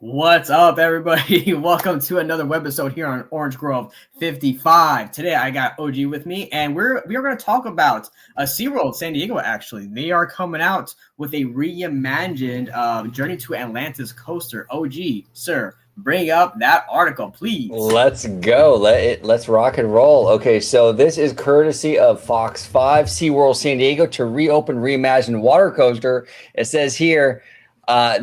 What's up, everybody? Welcome to another webisode here on Orange Grove 55. Today, I got OG with me, and we are going to talk about SeaWorld San Diego. Actually, they are coming out with a reimagined Journey to Atlantis coaster. OG, sir, bring up that article, please. Let's go. Let's rock and roll. Okay, so this is courtesy of Fox 5 SeaWorld San Diego to reopen reimagined water coaster. It says here.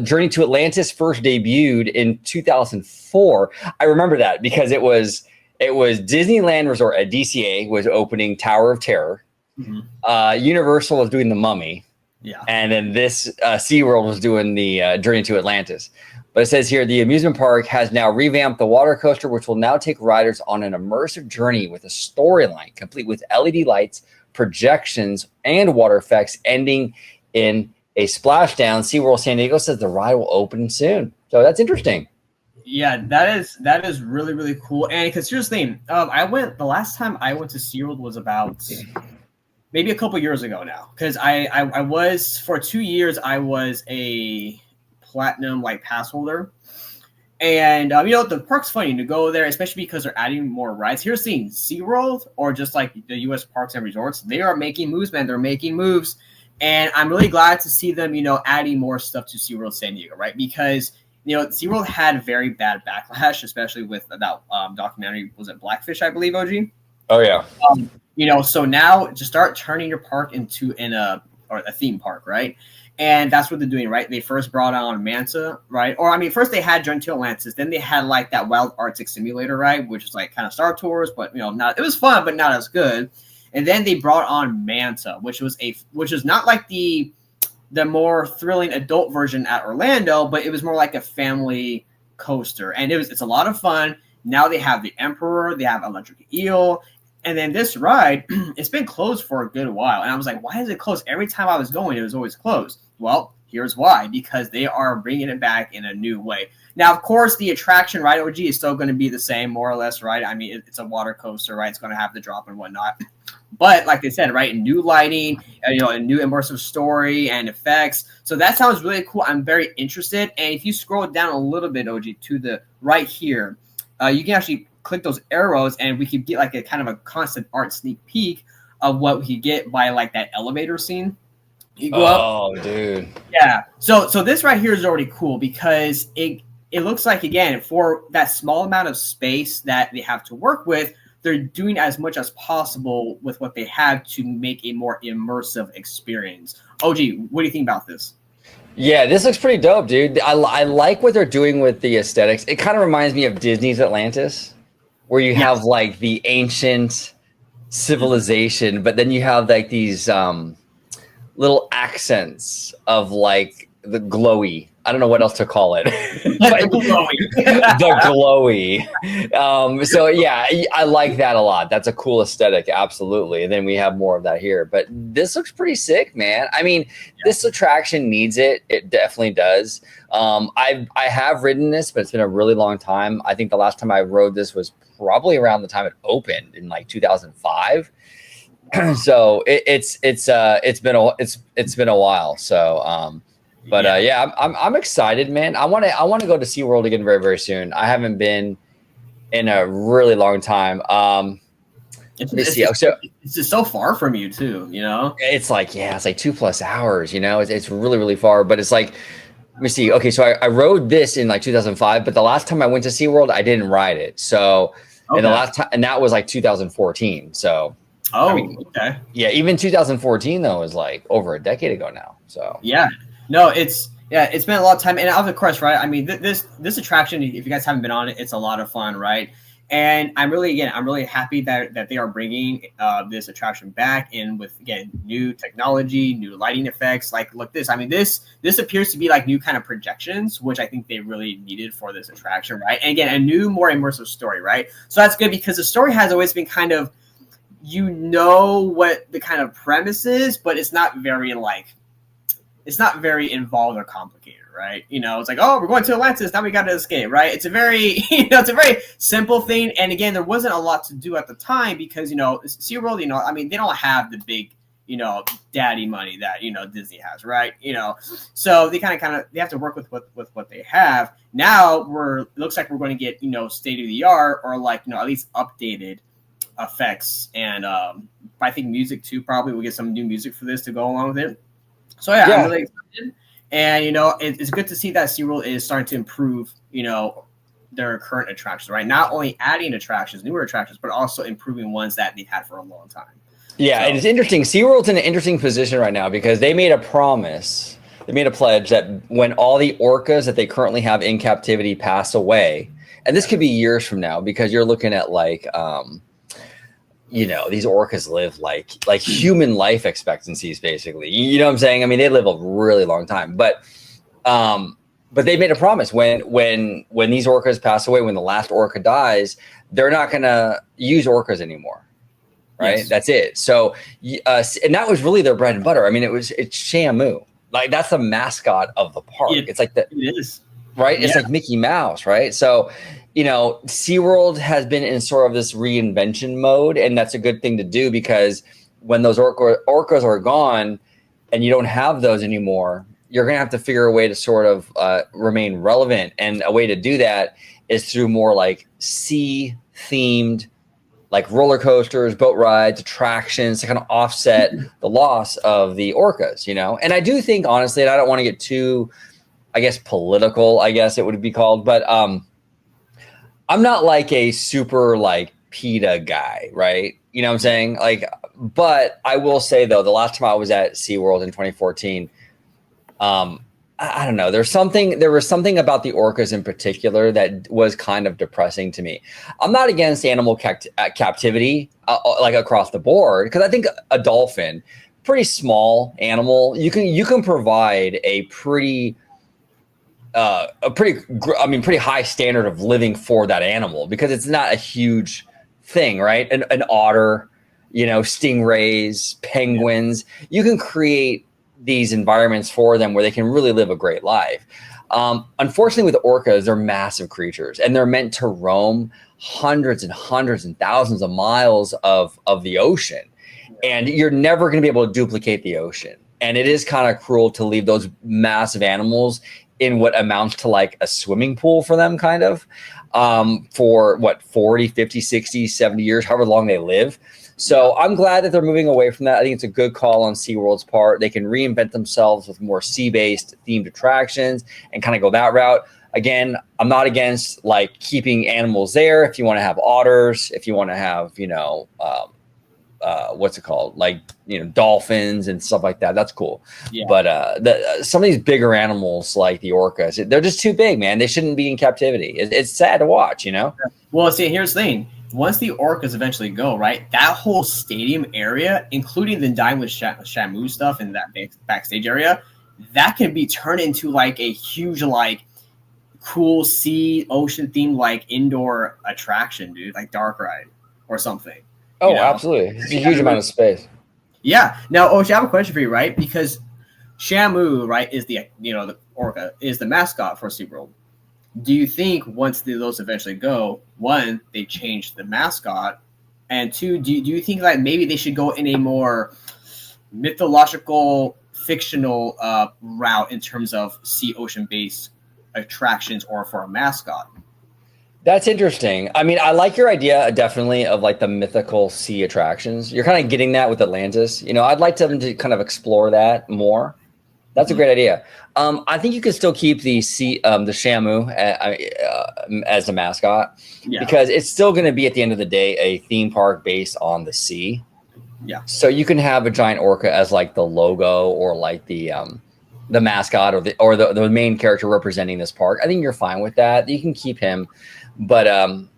Journey to Atlantis first debuted in 2004. I remember that because it was Disneyland Resort at DCA was opening Tower of Terror. Mm-hmm. Universal was doing The Mummy. Yeah. And then this SeaWorld was doing the Journey to Atlantis. But it says here, the amusement park has now revamped the water coaster, which will now take riders on an immersive journey with a storyline complete with LED lights, projections, and water effects ending in a splashdown. SeaWorld San Diego says the ride will open soon. So that's interesting. Yeah, that is really, really cool. And because here's the thing, the last time I went to SeaWorld was about maybe a couple years ago now. Because I was, for 2 years, I was a platinum pass holder. And the park's funny to go there, especially because they're adding more rides. Here's the thing, SeaWorld, or just like the US parks and resorts, they are making moves, man. They're making moves. And I'm really glad to see them, adding more stuff to SeaWorld San Diego, right? Because, SeaWorld had very bad backlash, especially with that documentary, was it Blackfish, I believe, OG? Oh, yeah. So now just start turning your park into a theme park, right? And that's what they're doing, right? They first brought on Manta, right? Or, first they had Journey to Atlantis. Then they had, that Wild Arctic Simulator ride, which was, kind of Star Tours, but, it was fun, but not as good. And then they brought on Manta, which is not like the more thrilling adult version at Orlando, but it was more like a family coaster. And it's a lot of fun. Now they have the Emperor, they have Electric Eel, and then this ride, it's been closed for a good while. And I was like, why is it closed? Every time I was going, it was always closed. Well, here's why, because they are bringing it back in a new way. Now, of course, the attraction, right, OG, is still going to be the same, more or less, right? It's a water coaster, right? It's going to have the drop and whatnot. But like they said, right, new lighting, a new immersive story and effects. So that sounds really cool. I'm very interested. And if you scroll down a little bit, OG, to the right here, you can actually click those arrows, and we could get a kind of a constant art sneak peek of what we could get by that elevator scene. You go up. Oh, dude. Yeah. So this right here is already cool because it looks like, again, for that small amount of space that they have to work with, they're doing as much as possible with what they have to make a more immersive experience. OG, what do you think about this? Yeah, this looks pretty dope, dude. I like what they're doing with the aesthetics. It kind of reminds me of Disney's Atlantis, where you have the ancient civilization, but then you have these little accents of the glowy. I don't know what else to call it. The glowy. So yeah, I like that a lot. That's a cool aesthetic, absolutely. And then we have more of that here. But this looks pretty sick, man. This attraction needs it. It definitely does. I have ridden this, but it's been a really long time. I think the last time I rode this was probably around the time it opened in 2005. So it's been a while. So yeah, I'm excited, man. I want to go to SeaWorld again very, very soon. I haven't been in a really long time. It's just so far from you too, It's it's 2+ hours, it's really, really far, but it's let me see. Okay, so I rode this in 2005, but the last time I went to SeaWorld, I didn't ride it. So and the last time, and that was 2014. So okay. Yeah, even 2014 though is over a decade ago now. So yeah. No, it's been a lot of time, and of course, right? This attraction, if you guys haven't been on it, it's a lot of fun, right? And I'm really happy that they are bringing this attraction back in with, again, new technology, new lighting effects. Look this. This appears to be new kind of projections, which I think they really needed for this attraction, right? And again, a new, more immersive story, right? So that's good because the story has always been kind of, what the kind of premise is, but it's not very involved or complicated, right? It's we're going to Atlantis, now we got to escape, right? It's a very, it's a very simple thing. And again, there wasn't a lot to do at the time because, SeaWorld, they don't have the big daddy money that Disney has, right? So they they have to work with what they have. Now it looks like we're going to get state of the art, or at least updated effects, and I think music too. Probably we'll get some new music for this to go along with it. So yeah. I'm really excited, and it's good to see that SeaWorld is starting to improve their current attractions, right? Not only adding attractions, newer attractions, but also improving ones that they've had for a long time. Yeah, so, it's interesting. SeaWorld's in an interesting position right now because they made a promise. They made a pledge that when all the orcas that they currently have in captivity pass away, and this could be years from now, because you're looking at these orcas live like human life expectancies, basically. You know what I'm saying? I mean, they live a really long time, but they made a promise when these orcas pass away, when the last orca dies, they're not going to use orcas anymore. Right. Yes. That's it. So, and that was really their bread and butter. I mean, it's Shamu. Like, that's the mascot of the park. It's like it is. Right. It's like Mickey Mouse. Right. So, SeaWorld has been in sort of this reinvention mode, and that's a good thing to do, because when those orcas are gone and you don't have those anymore, you're going to have to figure a way to sort of remain relevant. And a way to do that is through more like sea themed, like roller coasters, boat rides, attractions, to kind of offset the loss of the orcas, And I do think, honestly, and I don't want to get too, I guess, political, I guess it would be called, but I'm not like a super like PETA guy, right? You know what I'm saying? But I will say, though, the last time I was at SeaWorld in 2014, I don't know. There was something about the orcas in particular that was kind of depressing to me. I'm not against animal captivity, like across the board, because I think a dolphin, pretty small animal, you can provide a pretty high standard of living for that animal, because it's not a huge thing, right? An otter, stingrays, penguins, you can create these environments for them where they can really live a great life. Unfortunately, with orcas, they're massive creatures, and they're meant to roam hundreds and hundreds and thousands of miles of the ocean. And you're never going to be able to duplicate the ocean. And it is kind of cruel to leave those massive animals in what amounts to like a swimming pool for them, kind of, for 40, 50, 60, 70 years, however long they live. So I'm glad that they're moving away from that. I think it's a good call on SeaWorld's part. They can reinvent themselves with more sea-based themed attractions and kind of go that route. Again, I'm not against like keeping animals there. If you want to have otters, if you want to have, what's it called? Like, dolphins and stuff like that. That's cool. Yeah. But some of these bigger animals like the orcas, they're just too big, man. They shouldn't be in captivity. It's sad to watch, Well, see, here's the thing. Once the orcas eventually go, right, that whole stadium area, including the Dine with Shamu stuff in that backstage area, that can be turned into like a huge, like, cool sea ocean themed like indoor attraction, dude, like dark ride or something. Oh, absolutely. It's a huge amount of space. Yeah. Now, Osh, I have a question for you, right? Because Shamu, right, is the orca is the mascot for SeaWorld. Do you think once those eventually go, one, they change the mascot, and two, do you think like maybe they should go in a more mythological, fictional route in terms of sea ocean based attractions, or for a mascot? That's interesting. I mean, I like your idea, definitely, of like the mythical sea attractions. You're kind of getting that with Atlantis. I'd like them to kind of explore that more. That's a great idea. I think you can still keep the Shamu as the mascot, because it's still going to be, at the end of the day, a theme park based on the sea. Yeah. So you can have a giant orca as like the logo, or like the mascot, or the main character representing this park. I think you're fine with that. You can keep him, but sorry,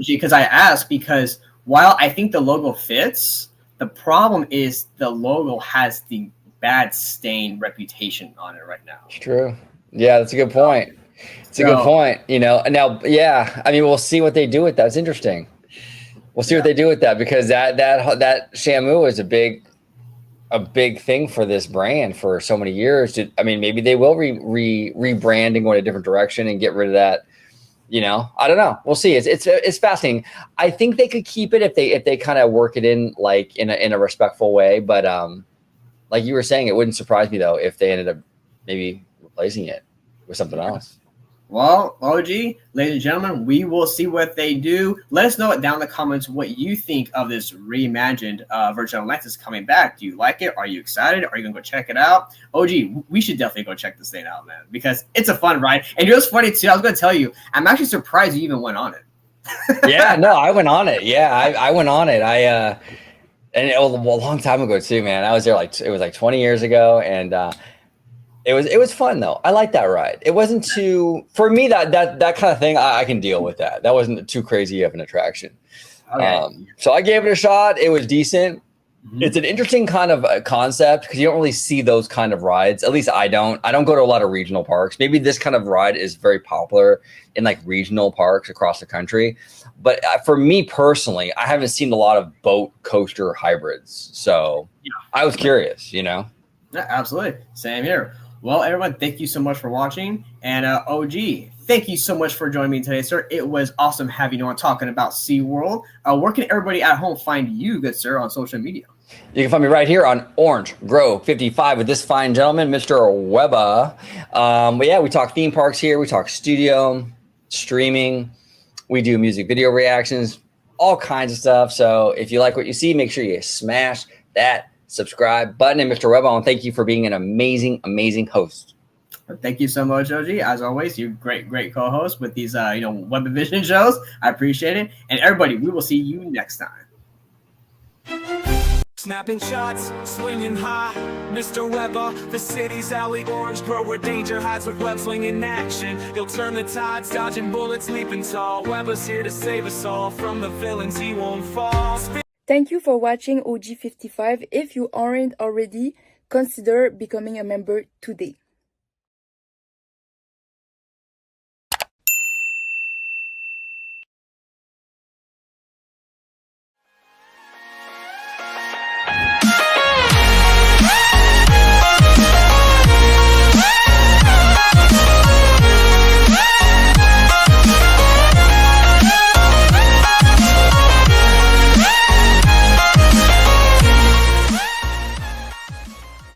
because I asked, because while I think the logo fits, the problem is the logo has the bad stain reputation on it right now. It's true. Yeah, that's a good point. It's a good point. Now, yeah, I mean, we'll see what they do with that. It's interesting. We'll see what they do with that, because that Shamu is a big thing for this brand for so many years. I mean, maybe they will rebrand and go in a different direction and get rid of that, I don't know. We'll see. It's fascinating. I think they could keep it if they kind of work it in like in a respectful way. But like you were saying, it wouldn't surprise me though if they ended up maybe replacing it with something else. Well, OG, ladies and gentlemen, we will see what they do. Let us know down in the comments what you think of this reimagined version of Atlantis coming back. Do you like it? Are you excited? Are you going to go check it out? OG, we should definitely go check this thing out, man, because it's a fun ride. And you know what's funny, too? I was going to tell you, I'm actually surprised you even went on it. Yeah, no, I went on it. Yeah, I went on it. And it was a long time ago, too, man. I was there it was like 20 years ago, and it was fun though. I like that ride. It wasn't too for me that kind of thing. I can deal with that. That wasn't too crazy of an attraction. Okay. So I gave it a shot. It was decent. Mm-hmm. It's an interesting kind of concept because you don't really see those kind of rides. At least I don't. I don't go to a lot of regional parks. Maybe this kind of ride is very popular in like regional parks across the country. But for me personally, I haven't seen a lot of boat coaster hybrids. So yeah. I was curious, Yeah, absolutely. Same here. Well, everyone, thank you so much for watching. And OG, thank you so much for joining me today, sir. It was awesome having you on talking about SeaWorld. Where can everybody at home find you, good sir, on social media? You can find me right here on Orange Grove 55 with this fine gentleman, Mr. Webba. But yeah, we talk theme parks here. We talk studio, streaming. We do music video reactions, all kinds of stuff. So if you like what you see, make sure you smash that subscribe button. And Mr. Webba, and thank you for being an amazing, amazing host. Thank you so much, OG. As always, you're great co-host with these, WebVision shows. I appreciate it. And everybody, we will see you next time. Snapping shots, swinging high, Mr. Webba, the city's alley, Orange Grove, where danger hides with web swinging in action. He'll turn the tides, dodging bullets, leaping tall. Webba's here to save us all from the villains, he won't fall. Thank you for watching OG55. If you aren't already, consider becoming a member today.